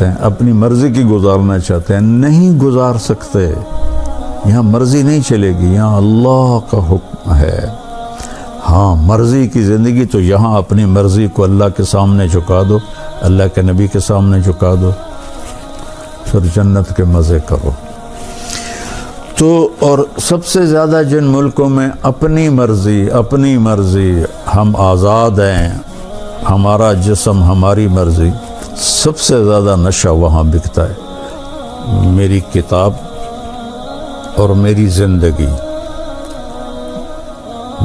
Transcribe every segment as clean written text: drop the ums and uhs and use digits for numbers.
اپنی مرضی کی گزارنا چاہتے ہیں، نہیں گزار سکتے۔ یہاں مرضی نہیں چلے گی، یہاں اللہ کا حکم ہے۔ ہاں مرضی کی زندگی تو یہاں اپنی مرضی کو اللہ کے سامنے جھکا دو، اللہ کے نبی کے سامنے جھکا دو، پھر جنت کے مزے کرو۔ تو اور سب سے زیادہ جن ملکوں میں اپنی مرضی ہم آزاد ہیں، ہمارا جسم ہماری مرضی، سب سے زیادہ نشہ وہاں بکتا ہے۔ میری کتاب اور میری زندگی،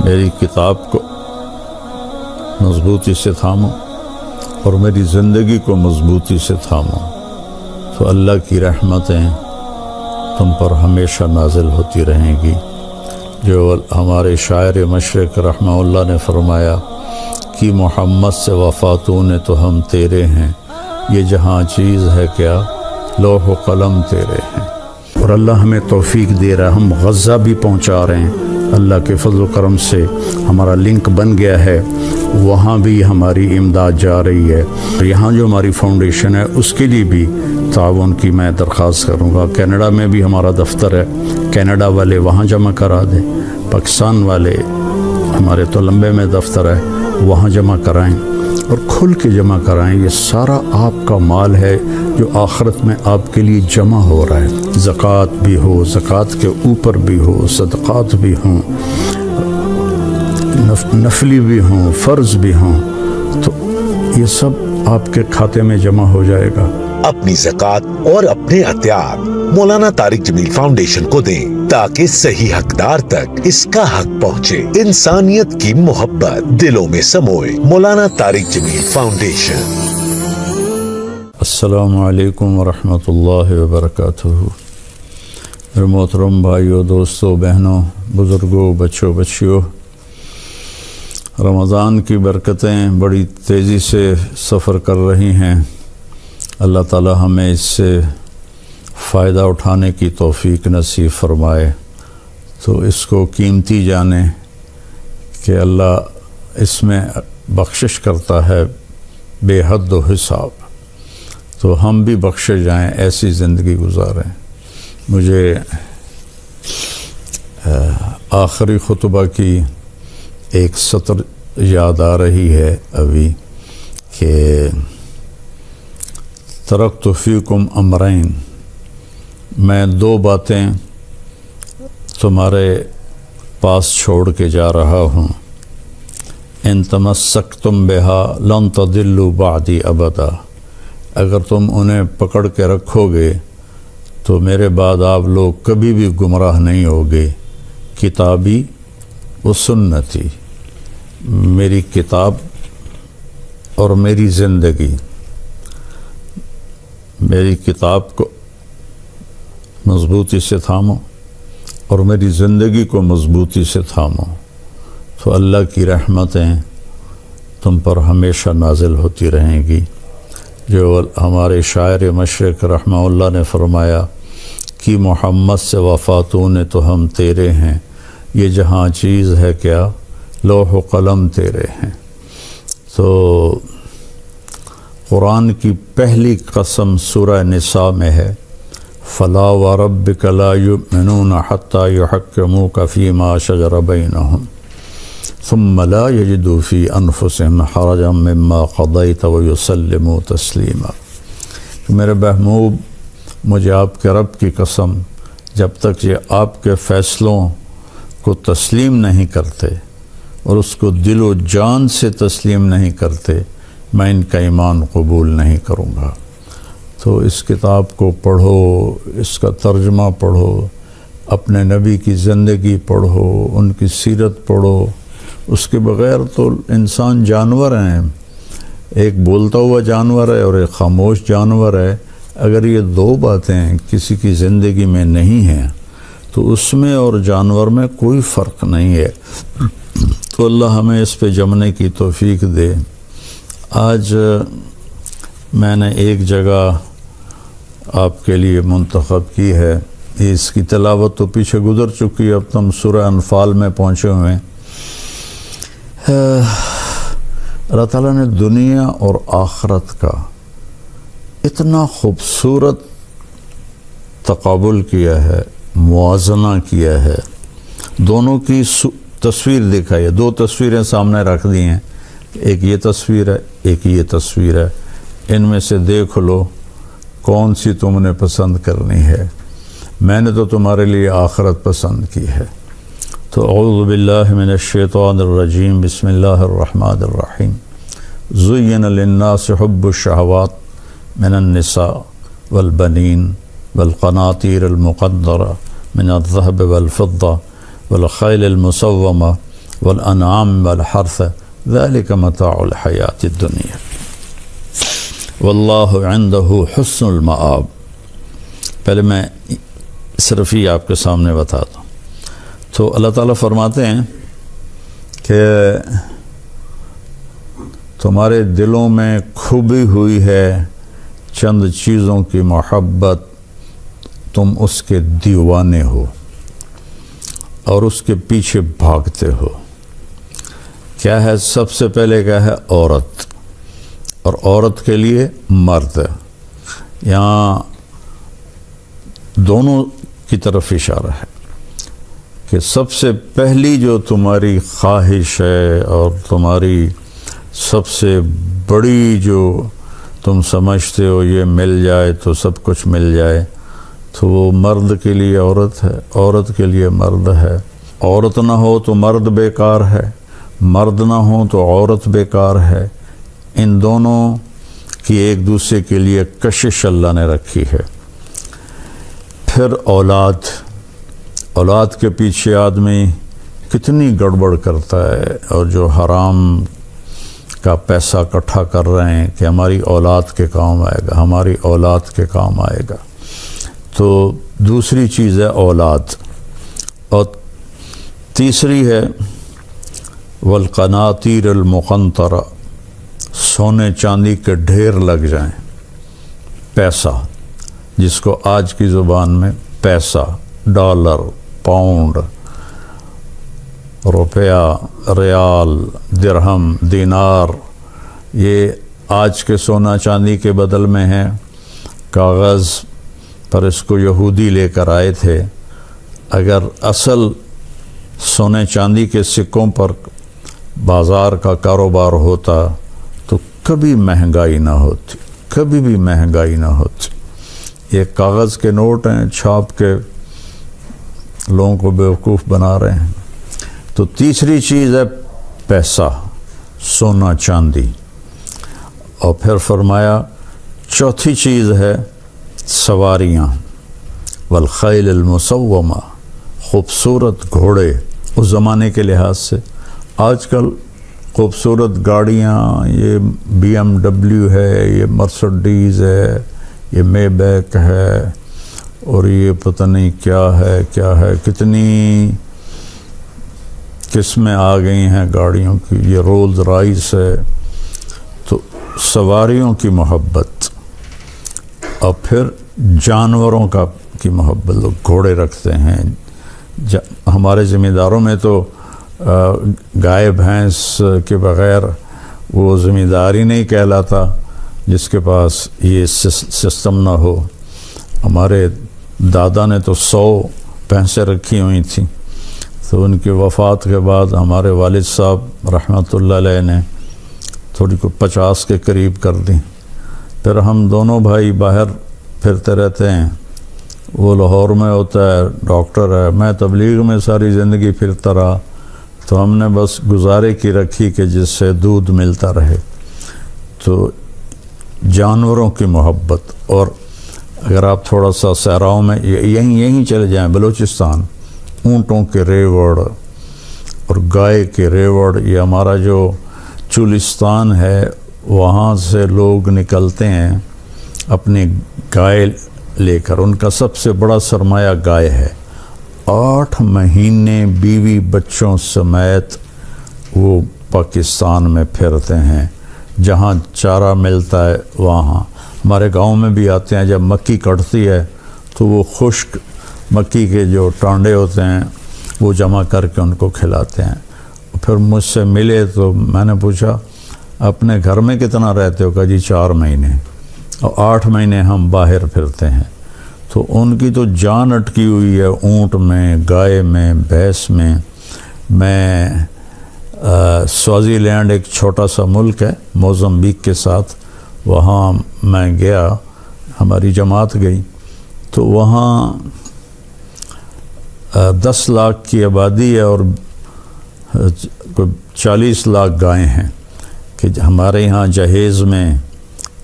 میری کتاب کو مضبوطی سے تھامو اور میری زندگی کو مضبوطی سے تھامو، تو اللہ کی رحمتیں تم پر ہمیشہ نازل ہوتی رہیں گی۔ جو ہمارے شاعر مشرق رحمہ اللہ نے فرمایا کہ محمد سے وفاتوں نے تو ہم تیرے ہیں، یہ جہاں چیز ہے کیا لوح و قلم تیرے ہیں۔ اور اللہ ہمیں توفیق دے رہا ہے، ہم غزہ بھی پہنچا رہے ہیں، اللہ کے فضل و کرم سے ہمارا لنک بن گیا ہے، وہاں بھی ہماری امداد جا رہی ہے۔ یہاں جو ہماری فاؤنڈیشن ہے اس کے لیے بھی تعاون کی میں درخواست کروں گا۔ کینیڈا میں بھی ہمارا دفتر ہے، کینیڈا والے وہاں جمع کرا دیں، پاکستان والے ہمارے تولمبے میں دفتر ہے وہاں جمع کرائیں، اور کھل کے جمع کرائیں۔ یہ سارا آپ کا مال ہے جو آخرت میں آپ کے لیے جمع ہو رہا ہے۔ زکوٰۃ بھی ہو، زکوٰۃ کے اوپر بھی ہو، صدقات بھی ہوں، نفلی بھی ہوں، فرض بھی ہوں، تو یہ سب آپ کے کھاتے میں جمع ہو جائے گا۔ اپنی زکوٰۃ اور اپنے عطیات مولانا طارق جمیل فاؤنڈیشن کو دیں تاکہ صحیح حقدار تک اس کا حق پہنچے۔ انسانیت کی محبت دلوں میں سموئے۔ مولانا طارق جمیل فاؤنڈیشن۔ السلام علیکم ورحمۃ اللہ وبرکاتہ۔ میرے محترم بھائیوں، دوستوں، بہنوں، بزرگوں، بچوں، بچیوں، رمضان کی برکتیں بڑی تیزی سے سفر کر رہی ہیں۔ اللہ تعالی ہمیں اس سے فائدہ اٹھانے کی توفیق نصیب فرمائے، تو اس کو قیمتی جانیں کہ اللہ اس میں بخشش کرتا ہے بے حد و حساب، تو ہم بھی بخشے جائیں، ایسی زندگی گزاریں۔ مجھے آخری خطبہ کی ایک سطر یاد آ رہی ہے ابھی کہ ترکت فیکم امرین، میں دو باتیں تمہارے پاس چھوڑ کے جا رہا ہوں، ان تمسکتم بہا لن تضلوا بعدی ابدا، اگر تم انہیں پکڑ کے رکھو گے تو میرے بعد آپ لوگ کبھی بھی گمراہ نہیں ہوگے۔ کتابی و سنتی، میری کتاب اور میری زندگی، میری کتاب کو مضبوطی سے تھامو اور میری زندگی کو مضبوطی سے تھامو، تو اللہ کی رحمتیں تم پر ہمیشہ نازل ہوتی رہیں گی۔ جو ہمارے شاعر مشرق رحمہ اللہ نے فرمایا کہ محمد سے وفاتوں نے تو ہم تیرے ہیں، یہ جہاں چیز ہے کیا لوح و قلم تیرے ہیں۔ تو قرآن کی پہلی قسم سورہ نساء میں ہے، فلا وربک لا یؤمنون حتی یحکموک فیما شجر بینہم ثم لا یجدوا فی انفسہم حرجا مما قضیت ویسلموا تسلیما۔ میرے محبوب، مجھے آپ کے رب کی قسم، جب تک یہ آپ کے فیصلوں کو تسلیم نہیں کرتے اور اس کو دل و جان سے تسلیم نہیں کرتے، میں ان کا ایمان قبول نہیں کروں گا۔ تو اس کتاب کو پڑھو، اس کا ترجمہ پڑھو، اپنے نبی کی زندگی پڑھو، ان کی سیرت پڑھو۔ اس کے بغیر تو انسان جانور ہیں، ایک بولتا ہوا جانور ہے اور ایک خاموش جانور ہے۔ اگر یہ دو باتیں کسی کی زندگی میں نہیں ہیں تو اس میں اور جانور میں کوئی فرق نہیں ہے۔ تو اللہ ہمیں اس پہ جمنے کی توفیق دے۔ آج میں نے ایک جگہ آپ کے لیے منتخب کی ہے، اس کی تلاوت تو پیچھے گزر چکی ہے، اب تم سورہ انفال میں پہنچے ہوئے ہیں۔ اللہ تعالیٰ نے دنیا اور آخرت کا اتنا خوبصورت تقابل کیا ہے، موازنہ کیا ہے، دونوں کی تصویر دکھائی ہے. 2 تصویریں سامنے رکھ دی ہیں، ایک یہ تصویر ہے، ایک یہ تصویر ہے، ان میں سے دیکھ لو کون سی تم نے پسند کرنی ہے. میں نے تو تمہارے لیے آخرت پسند کی ہے. تو اعوذ باللہ من الشیطان الرجیم، بسم اللہ الرحمن الرحیم. زین للناس حب الشہوات من النساء والبنین والقناطیر المقنطرہ من الذهب والفضة والخیل المسومة والانعام والحرث ذلك متاع الحیاة الدنیا واللہ عنده حسن المآب. پہلے میں صرف ہی آپ کے سامنے بتا دوں تو اللہ تعالیٰ فرماتے ہیں کہ تمہارے دلوں میں کھبی ہوئی ہے چند چیزوں کی محبت، تم اس کے دیوانے ہو اور اس کے پیچھے بھاگتے ہو. کیا ہے؟ سب سے پہلے کیا ہے؟ عورت، اور عورت کے لیے مرد. یہاں دونوں کی طرف اشارہ ہے کہ سب سے پہلی جو تمہاری خواہش ہے اور تمہاری سب سے بڑی جو تم سمجھتے ہو یہ مل جائے تو سب کچھ مل جائے، تو وہ مرد کے لیے عورت ہے، عورت کے لیے مرد ہے. عورت نہ ہو تو مرد بیکار ہے، مرد نہ ہو تو عورت بیکار ہے. ان دونوں کی ایک دوسرے کے لیے کشش اللہ نے رکھی ہے. پھر اولاد کے پیچھے آدمی کتنی گڑبڑ کرتا ہے، اور جو حرام کا پیسہ اکٹھا کر رہے ہیں کہ ہماری اولاد کے کام آئے گا، ہماری اولاد کے کام آئے گا. تو دوسری چیز ہے اولاد، اور تیسری ہے والقناطیر المقنطرہ، سونے چاندی کے ڈھیر لگ جائیں. پیسہ، جس کو آج کی زبان میں پیسہ، ڈالر، پاؤنڈ، روپیہ، ریال، درہم، دینار، یہ آج کے سونا چاندی کے بدل میں ہیں. کاغذ پر اس کو یہودی لے کر آئے تھے. اگر اصل سونے چاندی کے سکوں پر بازار کا کاروبار ہوتا تو کبھی مہنگائی نہ ہوتی، کبھی بھی مہنگائی نہ ہوتی. یہ کاغذ کے نوٹ ہیں، چھاپ کے لوگوں کو بیوقوف بنا رہے ہیں. تو تیسری چیز ہے پیسہ، سونا چاندی. اور پھر فرمایا چوتھی چیز ہے سواریاں، والخیل المسومہ، خوبصورت گھوڑے. اس زمانے کے لحاظ سے آج کل خوبصورت گاڑیاں، یہ BMW ہے، یہ مرسڈیز ہے، یہ مے بیک ہے، اور یہ پتہ نہیں کیا ہے، کتنی قسمیں آ گئی ہیں گاڑیوں کی، یہ رولز رائس ہے. تو سواریوں کی محبت، اور پھر جانوروں کی محبت. لوگ گھوڑے رکھتے ہیں. ہمارے ذمہ داروں میں تو گائے بھینس کے بغیر وہ ذمہ داری نہیں کہلاتا جس کے پاس یہ سسٹم نہ ہو. ہمارے دادا نے تو 100 بھینسیں رکھی ہوئی تھیں. تو ان کی وفات کے بعد ہمارے والد صاحب رحمۃ اللہ علیہ نے تھوڑی کو 50 کے قریب کر دی. پھر ہم دونوں بھائی باہر پھرتے رہتے ہیں. وہ لاہور میں ہوتا ہے، ڈاکٹر ہے، میں تبلیغ میں ساری زندگی پھرتا رہا. تو ہم نے بس گزارے کی رکھی کہ جس سے دودھ ملتا رہے. تو جانوروں کی محبت. اور اگر آپ تھوڑا سا صحراؤں میں یہیں چلے جائیں، بلوچستان، اونٹوں کے ریوڑ اور گائے کے ریوڑ. یہ ہمارا جو چولستان ہے وہاں سے لوگ نکلتے ہیں اپنی گائے لے کر. ان کا سب سے بڑا سرمایہ گائے ہے. 8 مہینے بیوی بچوں سمیت وہ پاکستان میں پھرتے ہیں. جہاں چارہ ملتا ہے وہاں. ہمارے گاؤں میں بھی آتے ہیں. جب مکی کٹتی ہے تو وہ خشک مکی کے جو ٹانڈے ہوتے ہیں وہ جمع کر کے ان کو کھلاتے ہیں. پھر مجھ سے ملے تو میں نے پوچھا اپنے گھر میں کتنا رہتے ہو؟ کہا جی 4 مہینے. اور 8 مہینے ہم باہر پھرتے ہیں، تو ان کی تو جان اٹکی ہوئی ہے اونٹ میں، گائے میں، بھینس میں۔ میں سوازی لینڈ ایک چھوٹا سا ملک ہے موزمبیق کے ساتھ، وہاں میں گیا، ہماری جماعت گئی، تو وہاں 10 لاکھ کی آبادی ہے اور 40 لاکھ گائیں ہیں، کہ ہمارے یہاں جہیز میں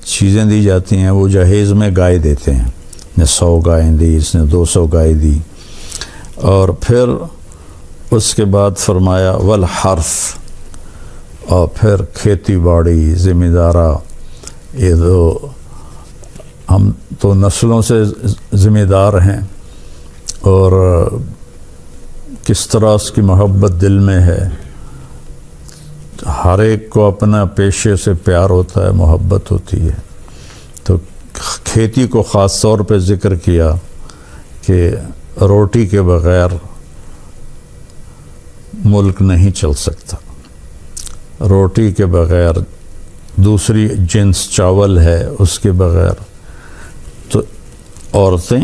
چیزیں دی جاتی ہیں، وہ جہیز میں گائے دیتے ہیں، نے 100 گائیں دی، اس نے 200 گائے دی۔ اور پھر اس کے بعد فرمایا والحرث، اور پھر کھیتی باڑی، ذمہ دارہ، یہ ہم تو نسلوں سے ذمہ دار ہیں، اور کس طرح اس کی محبت دل میں ہے، ہر ایک کو اپنا پیشے سے پیار ہوتا ہے، محبت ہوتی ہے۔ تو کھیتی کو خاص طور پہ ذکر کیا کہ روٹی کے بغیر ملک نہیں چل سکتا، روٹی کے بغیر، دوسری جنس چاول ہے اس کے بغیر۔ تو عورتیں،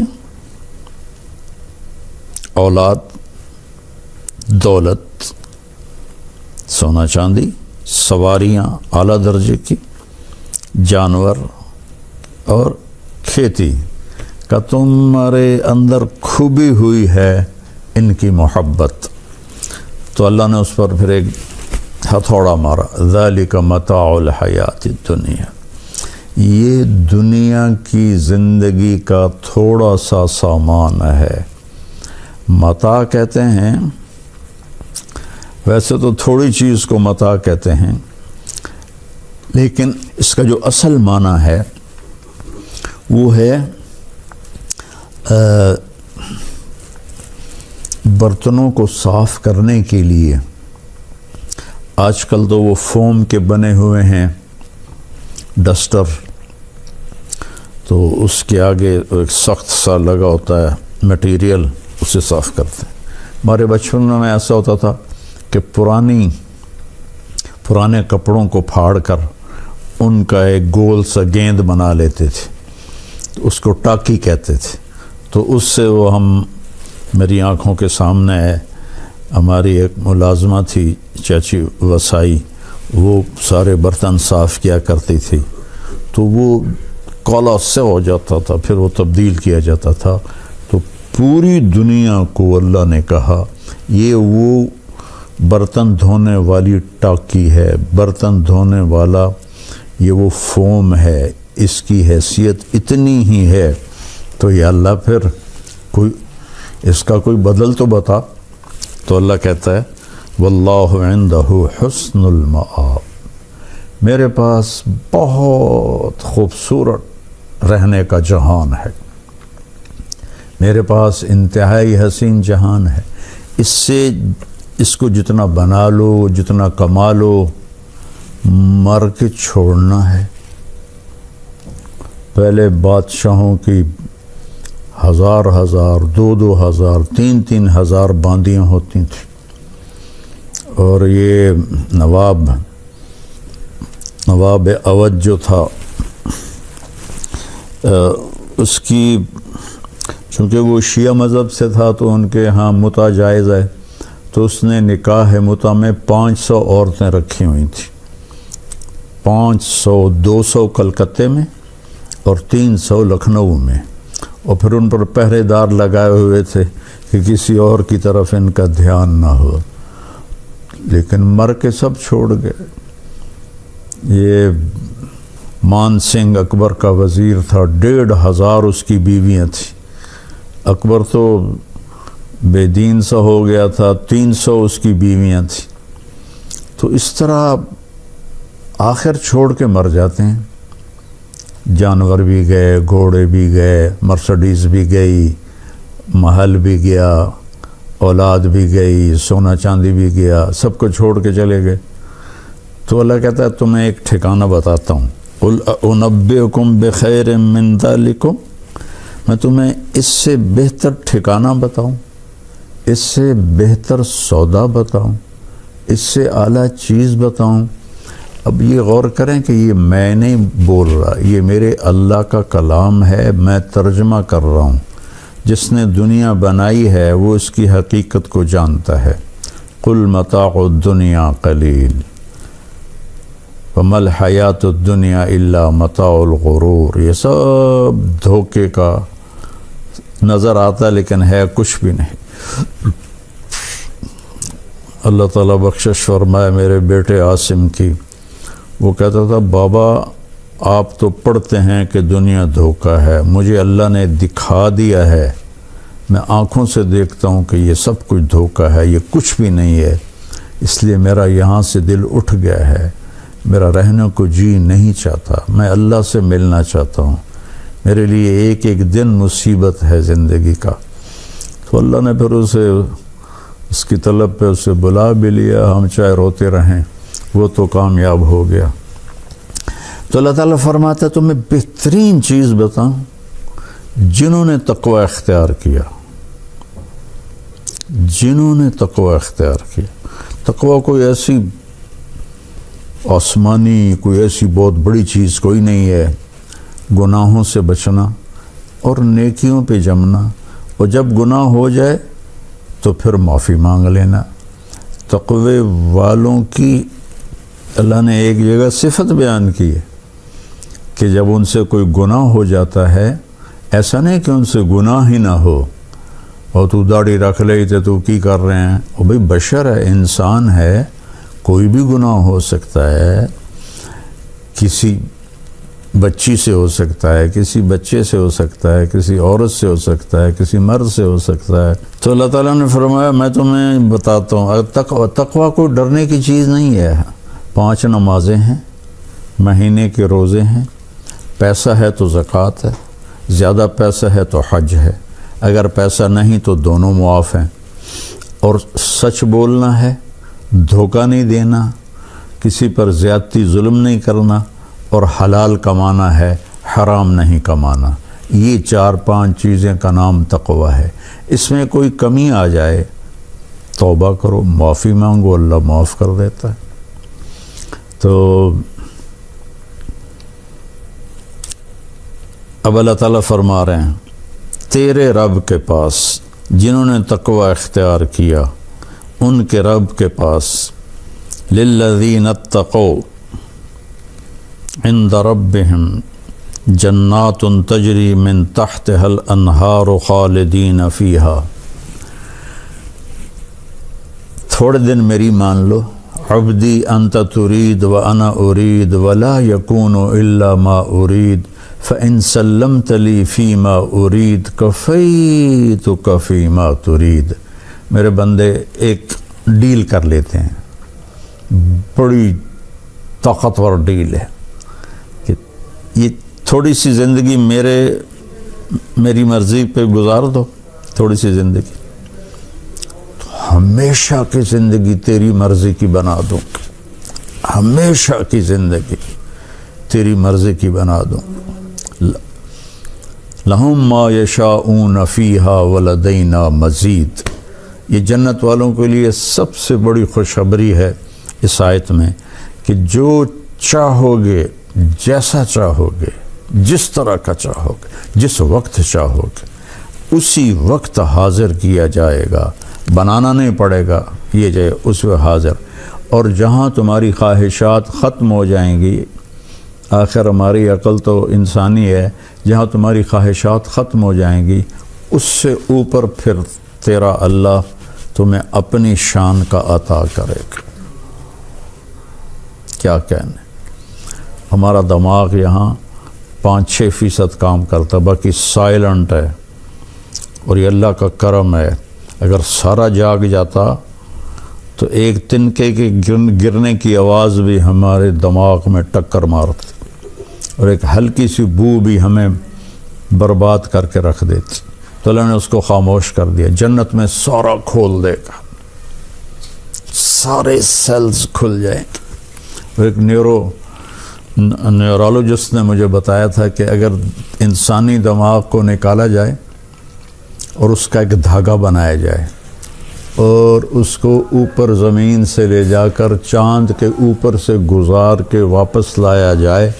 اولاد، دولت، سونا چاندی، سواریاں اعلیٰ درجے کی، جانور اور کھیتی کا تمہارے اندر کھوبی ہوئی ہے ان کی محبت۔ تو اللہ نے اس پر پھر ایک ہتھوڑا مارا، ذالک متاع الحیات الدنیا، یہ دنیا کی زندگی کا تھوڑا سا سامان ہے۔ متاع کہتے ہیں، ویسے تو تھوڑی چیز کو متاع کہتے ہیں، لیکن اس کا جو اصل معنی ہے وہ ہے برتنوں کو صاف کرنے کے لیے۔ آج کل تو وہ فوم کے بنے ہوئے ہیں ڈسٹر، تو اس کے آگے ایک سخت سا لگا ہوتا ہے مٹیریل، اسے صاف کرتے ہیں۔ ہمارے بچپن میں ایسا ہوتا تھا کہ پرانے کپڑوں کو پھاڑ کر ان کا ایک گول سا گیند بنا لیتے تھے، تو اس کو ٹاکی کہتے تھے۔ تو اس سے وہ میری آنکھوں کے سامنے ہے، ہماری ایک ملازمہ تھی چاچی وسائی، وہ سارے برتن صاف کیا کرتی تھی، تو وہ کالا سے ہو جاتا تھا، پھر وہ تبدیل کیا جاتا تھا۔ تو پوری دنیا کو اللہ نے کہا یہ وہ برتن دھونے والی ٹاکی ہے، برتن دھونے والا یہ وہ فوم ہے، اس کی حیثیت اتنی ہی ہے۔ تو یا اللہ پھر اس کا کوئی بدل تو بتا۔ تو اللہ کہتا ہے واللہ عندہ حسن المآب، میرے پاس بہت خوبصورت رہنے کا جہان ہے، میرے پاس انتہائی حسین جہان ہے، اس کو جتنا بنا لو، جتنا کما لو، مر کے چھوڑنا ہے۔ پہلے بادشاہوں کی 1000 2,000 3,000 باندیاں ہوتی تھیں، اور یہ نواب اودھ جو تھا، اس کی چونکہ وہ شیعہ مذہب سے تھا تو ان کے ہاں متع جائز ہے، تو اس نے نکاح متع میں 500 عورتیں رکھی ہوئی تھیں، 500، 200 کلکتے میں اور 300 لکھنؤ میں، اور پھر ان پر پہرے دار لگائے ہوئے تھے کہ کسی اور کی طرف ان کا دھیان نہ ہو، لیکن مر کے سب چھوڑ گئے۔ یہ مان سنگھ اکبر کا وزیر تھا، 1,500 اس کی بیویاں تھیں۔ اکبر تو بے دین سا ہو گیا تھا، 300 اس کی بیویاں تھیں۔ تو اس طرح آخر چھوڑ کے مر جاتے ہیں، جانور بھی گئے، گھوڑے بھی گئے، مرسڈیز بھی گئی، محل بھی گیا، اولاد بھی گئی، سونا چاندی بھی گیا، سب کو چھوڑ کے چلے گئے۔ تو اللہ کہتا ہے تمہیں ایک ٹھکانہ بتاتا ہوں، قُلْ أُنَبِّئُكُمْ بِخَيْرٍ مِّن ذَلِكُمْ، میں تمہیں اس سے بہتر ٹھکانہ بتاؤں، اس سے بہتر سودا بتاؤں، اس سے اعلیٰ چیز بتاؤں، اب یہ غور کریں کہ یہ میں نہیں بول رہا، یہ میرے اللہ کا کلام ہے، میں ترجمہ کر رہا ہوں۔ جس نے دنیا بنائی ہے وہ اس کی حقیقت کو جانتا ہے۔ قل متاع الدنیا قلیل وما الحیات الدنیا الا متاع الغرور۔ یہ سب دھوکے کا نظر آتا لیکن ہے کچھ بھی نہیں۔ اللہ تعالیٰ بخشش فرمائے میرے بیٹے عاصم کی، وہ کہتا تھا بابا آپ تو پڑھتے ہیں کہ دنیا دھوکہ ہے، مجھے اللہ نے دکھا دیا ہے، میں آنکھوں سے دیکھتا ہوں کہ یہ سب کچھ دھوکہ ہے، یہ کچھ بھی نہیں ہے، اس لیے میرا یہاں سے دل اٹھ گیا ہے، میرا رہنے کو جی نہیں چاہتا، میں اللہ سے ملنا چاہتا ہوں، میرے لیے ایک ایک دن مصیبت ہے زندگی کا۔ تو اللہ نے پھر اسے اس کی طلب پہ اسے بلا بھی لیا، ہم چاہے روتے رہیں، وہ تو کامیاب ہو گیا۔ تو اللہ تعالیٰ فرماتا ہے تو میں بہترین چیز بتاؤں، جنہوں نے تقوی اختیار کیا، جنہوں نے تقوی اختیار کیا۔ تقوی کوئی ایسی آسمانی، کوئی ایسی بہت بڑی چیز کوئی نہیں ہے، گناہوں سے بچنا اور نیکیوں پہ جمنا، اور جب گناہ ہو جائے تو پھر معافی مانگ لینا۔ تقوی والوں کی اللہ نے ایک جگہ صفت بیان کی ہے کہ جب ان سے کوئی گناہ ہو جاتا ہے، ایسا نہیں کہ ان سے گناہ ہی نہ ہو، اور تو داڑھی رکھ لئی تے تو کی کر رہے ہیں، وہ بھئی بشر ہے، انسان ہے، کوئی بھی گناہ ہو سکتا ہے، کسی بچی سے ہو سکتا ہے، کسی بچے سے ہو سکتا ہے، کسی عورت سے ہو سکتا ہے، کسی مرد سے ہو سکتا ہے۔ تو اللہ تعالیٰ نے فرمایا میں تمہیں بتاتا ہوں، تقوی کو ڈرنے کی چیز نہیں ہے۔ 5 نمازیں ہیں، مہینے کے روزے ہیں، پیسہ ہے تو زکوٰۃ ہے، زیادہ پیسہ ہے تو حج ہے، اگر پیسہ نہیں تو دونوں معاف ہیں، اور سچ بولنا ہے، دھوکہ نہیں دینا، کسی پر زیادتی ظلم نہیں کرنا، اور حلال کمانا ہے، حرام نہیں کمانا۔ یہ 4-5 چیزیں کا نام تقوی ہے۔ اس میں کوئی کمی آ جائے توبہ کرو، معافی مانگو، اللہ معاف کر دیتا ہے۔ تو اب اللہ تعالیٰ فرما رہے ہیں تیرے رب کے پاس، جنہوں نے تقوی اختیار کیا ان کے رب کے پاس، للذین اتقوا عند ربہم جنات تجری من تحتها الانہار خالدین فیہا۔ تھوڑے دن میری مان لو، عبدی انت ترید وانا ارید ولا یکون الا ما ارید فَإِن سَلَّمْتَ لِي فِي مَا أُرِيد كَفَيْتُكَ فِي مَا تُرِيد۔ میرے بندے ایک ڈیل کر لیتے ہیں، بڑی طاقتور ڈیل ہے کہ یہ تھوڑی سی زندگی میری مرضی پہ گزار دو، تھوڑی سی زندگی، ہمیشہ کی زندگی تیری مرضی کی بنا دوں، ہمیشہ کی زندگی تیری مرضی کی بنا دوں۔ لہم ما یشاؤون فیہا ولدینا مزید۔ یہ جنت والوں کے لیے سب سے بڑی خوشخبری ہے اس آیت میں کہ جو چاہو گے، جیسا چاہو گے، جس طرح کا چاہو گے، جس وقت چاہو گے، اسی وقت حاضر کیا جائے گا، بنانا نہیں پڑے گا، یہ جائے اس وقت حاضر۔ اور جہاں تمہاری خواہشات ختم ہو جائیں گی، آخر ہماری عقل تو انسانی ہے، جہاں تمہاری خواہشات ختم ہو جائیں گی، اس سے اوپر پھر تیرا اللہ تمہیں اپنی شان کا عطا کرے گا۔ کیا کہنے، ہمارا دماغ یہاں 5-6% کام کرتا، باقی سائلنٹ ہے، اور یہ اللہ کا کرم ہے۔ اگر سارا جاگ جاتا تو ایک تنکے کے گرنے کی آواز بھی ہمارے دماغ میں ٹکر مارتی، اور ایک ہلکی سی بو بھی ہمیں برباد کر کے رکھ دیتی۔ تو اللہ نے اس کو خاموش کر دیا، جنت میں سارا کھول دے گا، سارے سیلز کھل جائیں گے۔ ایک نیورولوجسٹ نے مجھے بتایا تھا کہ اگر انسانی دماغ کو نکالا جائے اور اس کا ایک دھاگا بنایا جائے اور اس کو اوپر زمین سے لے جا کر چاند کے اوپر سے گزار کے واپس لایا جائے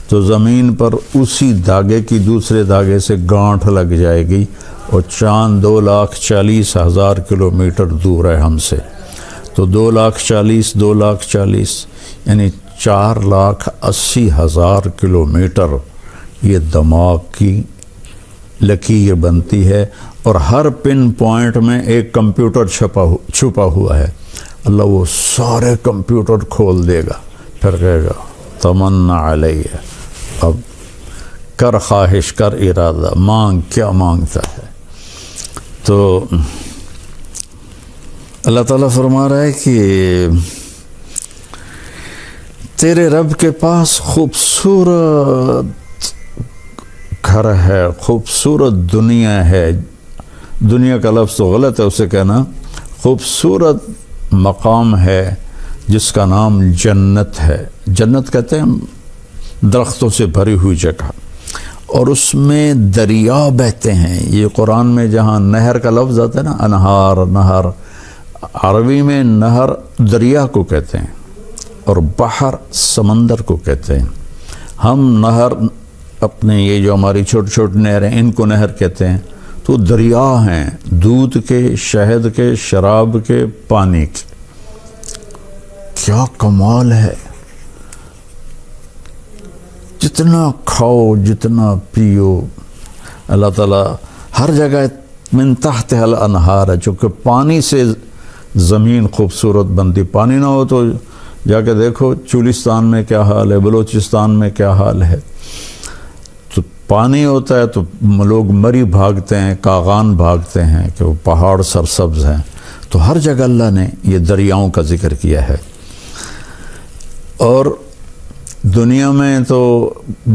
تو زمین پر اسی دھاگے کی دوسرے دھاگے سے گانٹھ لگ جائے گی، اور چاند 2,40,000 کلومیٹر دور ہے ہم سے، تو 2,40,000 یعنی 4,80,000 کلومیٹر یہ دماغ کی لکیر بنتی ہے، اور ہر پن پوائنٹ میں ایک کمپیوٹر چھپا ہوا ہے۔ اللہ وہ سارے کمپیوٹر کھول دے گا، پھر کہے گا تمنا علیہ، اب کر خواہش، کر ارادہ، مانگ، کیا مانگتا ہے؟ تو اللہ تعالیٰ فرما رہا ہے کہ تیرے رب کے پاس خوبصورت گھر ہے، خوبصورت دنیا ہے، دنیا کا لفظ تو غلط ہے اسے کہنا، خوبصورت مقام ہے جس کا نام جنت ہے۔ جنت کہتے ہیں درختوں سے بھری ہوئی جگہ، اور اس میں دریا بہتے ہیں۔ یہ قرآن میں جہاں نہر کا لفظ آتا ہے نا، انہار، نہر، عربی میں نہر دریا کو کہتے ہیں اور بحر سمندر کو کہتے ہیں۔ ہم نہر اپنے یہ جو ہماری چھوٹی چھوٹی نہریں ان کو نہر کہتے ہیں، تو دریا ہیں دودھ کے، شہد کے، شراب کے، پانی کے۔ کیا کمال ہے! جتنا کھاؤ، جتنا پیو، اللہ تعالیٰ ہر جگہ من تحت الانہار ہے، چونکہ پانی سے زمین خوبصورت بنتی۔ پانی نہ ہو تو جا کے دیکھو چولستان میں کیا حال ہے، بلوچستان میں کیا حال ہے۔ تو پانی ہوتا ہے تو لوگ مری بھاگتے ہیں، کاغان بھاگتے ہیں کہ وہ پہاڑ سرسبز ہیں۔ تو ہر جگہ اللہ نے یہ دریاؤں کا ذکر کیا ہے۔ اور دنیا میں تو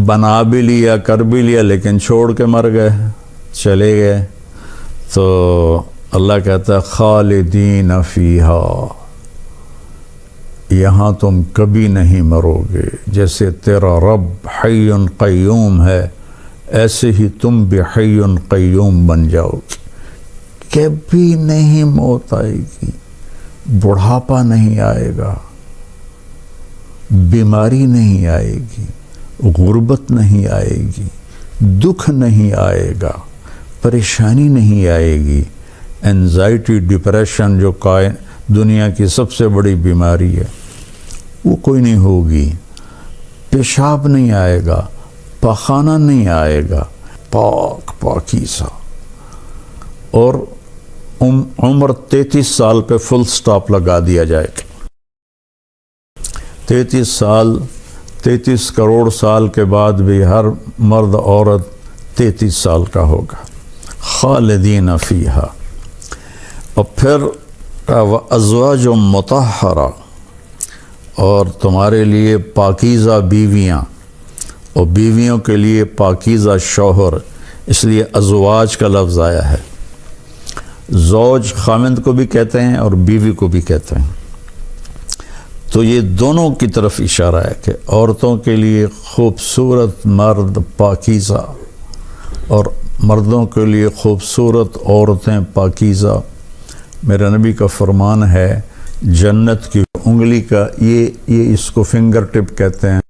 بنا بھی لیا، کر بھی لیا، لیکن چھوڑ کے مر گئے، چلے گئے۔ تو اللہ کہتا ہے خالدین فیہا، یہاں تم کبھی نہیں مرو گے۔ جیسے تیرا رب حی قیوم ہے، ایسے ہی تم بھی حی قیوم بن جاؤ گے۔ کبھی نہیں موت آئے گی، بڑھاپا نہیں آئے گا، بیماری نہیں آئے گی، غربت نہیں آئے گی، دکھ نہیں آئے گا، پریشانی نہیں آئے گی۔ انزائٹی، ڈپریشن جو دنیا کی سب سے بڑی بیماری ہے، وہ کوئی نہیں ہوگی۔ پیشاب نہیں آئے گا، پاخانہ نہیں آئے گا، پاک پاکیزہ۔ اور عمر 33 سال پہ فل سٹاپ لگا دیا جائے گا۔ 33 سال، 33 کروڑ سال کے بعد بھی ہر مرد عورت 33 سال کا ہوگا۔ خالدین فیہا، اور پھر ازواج مطہرہ، اور تمہارے لیے پاکیزہ بیویاں، اور بیویوں کے لیے پاکیزہ شوہر، اس لیے ازواج کا لفظ آیا ہے۔ زوج خامند کو بھی کہتے ہیں اور بیوی کو بھی کہتے ہیں۔ تو یہ دونوں کی طرف اشارہ ہے کہ عورتوں کے لیے خوبصورت مرد پاکیزہ، اور مردوں کے لیے خوبصورت عورتیں پاکیزہ۔ میرا نبی کا فرمان ہے جنت کی انگلی کا، یہ اس کو فنگر ٹپ کہتے ہیں،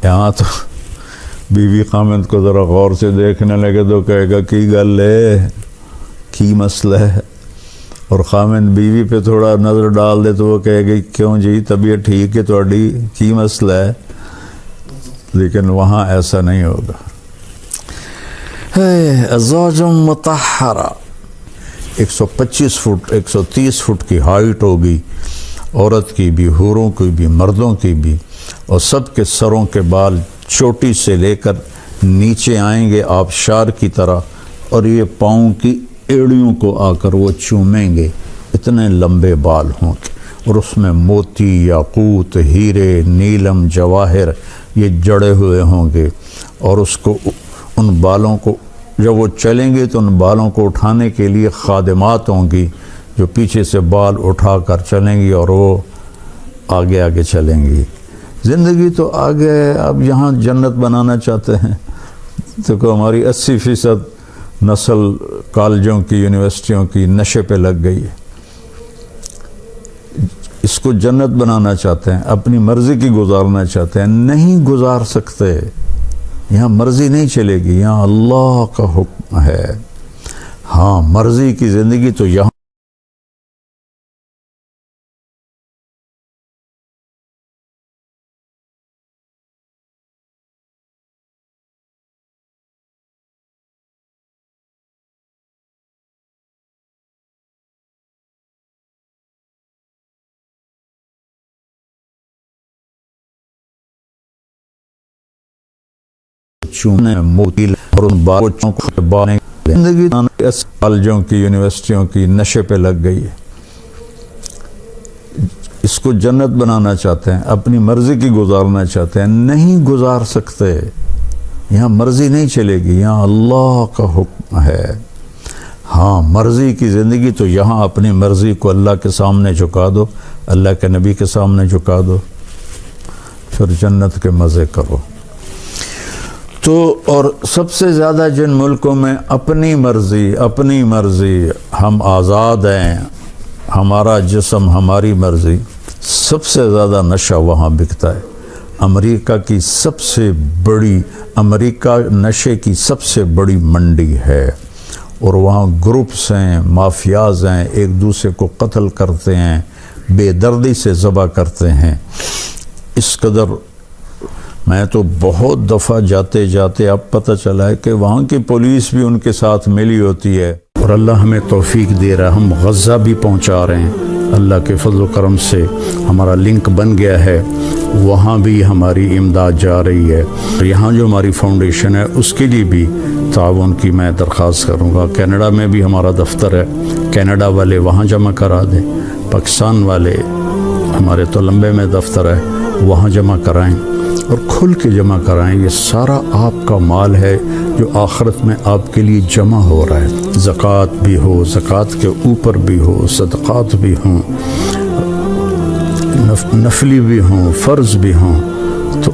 یہاں تو بیوی خامند کو ذرا غور سے دیکھنے لگے تو کہے گا کی گل ہے، کی مسئلہ ہے، اور خامند بیوی پہ تھوڑا نظر ڈال دے تو وہ کہے گی کیوں جی طبیعت ٹھیک ہے تھوڑی، کی مسئلہ ہے؟ لیکن وہاں ایسا نہیں ہوگا۔ ازواج مطہرہ، 125 فٹ 130 فٹ کی ہائٹ ہوگی، عورت کی بھی، حوروں کی بھی، مردوں کی بھی، اور سب کے سروں کے بال چوٹی سے لے کر نیچے آئیں گے آبشار کی طرح، اور یہ پاؤں کی ایڑیوں کو آ کر وہ چومیں گے، اتنے لمبے بال ہوں گے، اور اس میں موتی، یاقوت، ہیرے، نیلم، جواہر یہ جڑے ہوئے ہوں گے، اور اس کو ان بالوں کو جب وہ چلیں گے تو ان بالوں کو اٹھانے کے لیے خادمات ہوں گی جو پیچھے سے بال اٹھا کر چلیں گی اور وہ آگے آگے چلیں گی۔ زندگی تو آگے، اب یہاں جنت بنانا چاہتے ہیں تو ہماری 80% نسل کالجوں کی، یونیورسٹیوں کی نشے پہ لگ گئی ہے۔ اس کو جنت بنانا چاہتے ہیں، اپنی مرضی کی گزارنا چاہتے ہیں، نہیں گزار سکتے۔ یہاں مرضی نہیں چلے گی، یہاں اللہ کا حکم ہے۔ ہاں، مرضی کی زندگی تو یہاں چونے موتی اور ان بچوں کو بانے، زندگی کالجوں کی، یونیورسٹیوں کی نشے پہ لگ گئی ہے۔ اس کو جنت بنانا چاہتے ہیں، اپنی مرضی کی گزارنا چاہتے ہیں، نہیں گزار سکتے۔ یہاں مرضی نہیں چلے گی، یہاں اللہ کا حکم ہے۔ ہاں، مرضی کی زندگی تو یہاں اپنی مرضی کو اللہ کے سامنے جھکا دو، اللہ کے نبی کے سامنے جھکا دو، پھر جنت کے مزے کرو۔ تو اور سب سے زیادہ جن ملکوں میں اپنی مرضی ہم آزاد ہیں، ہمارا جسم ہماری مرضی، سب سے زیادہ نشہ وہاں بکتا ہے۔ امریکہ نشے کی سب سے بڑی منڈی ہے، اور وہاں گروپس ہیں، مافیاز ہیں، ایک دوسرے کو قتل کرتے ہیں، بے دردی سے ذبح کرتے ہیں۔ اس قدر میں تو بہت دفعہ جاتے جاتے اب پتہ چلا ہے کہ وہاں کی پولیس بھی ان کے ساتھ ملی ہوتی ہے، اور اللہ ہمیں توفیق دے رہا ہے، ہم غزہ بھی پہنچا رہے ہیں۔ اللہ کے فضل و کرم سے ہمارا لنک بن گیا ہے، وہاں بھی ہماری امداد جا رہی ہے۔ یہاں جو ہماری فاؤنڈیشن ہے اس کے لیے بھی تعاون کی میں درخواست کروں گا۔ کینیڈا میں بھی ہمارا دفتر ہے، کینیڈا والے وہاں جمع کرا دیں، پاکستان والے ہمارے تولمبے میں دفتر ہے وہاں جمع کرائیں، اور کھل کے جمع کرائیں۔ یہ سارا آپ کا مال ہے جو آخرت میں آپ کے لیے جمع ہو رہا ہے۔ زکوٰۃ بھی ہو، زکوٰۃ کے اوپر بھی ہو، صدقات بھی ہوں، نفلی بھی ہوں، فرض بھی ہوں، تو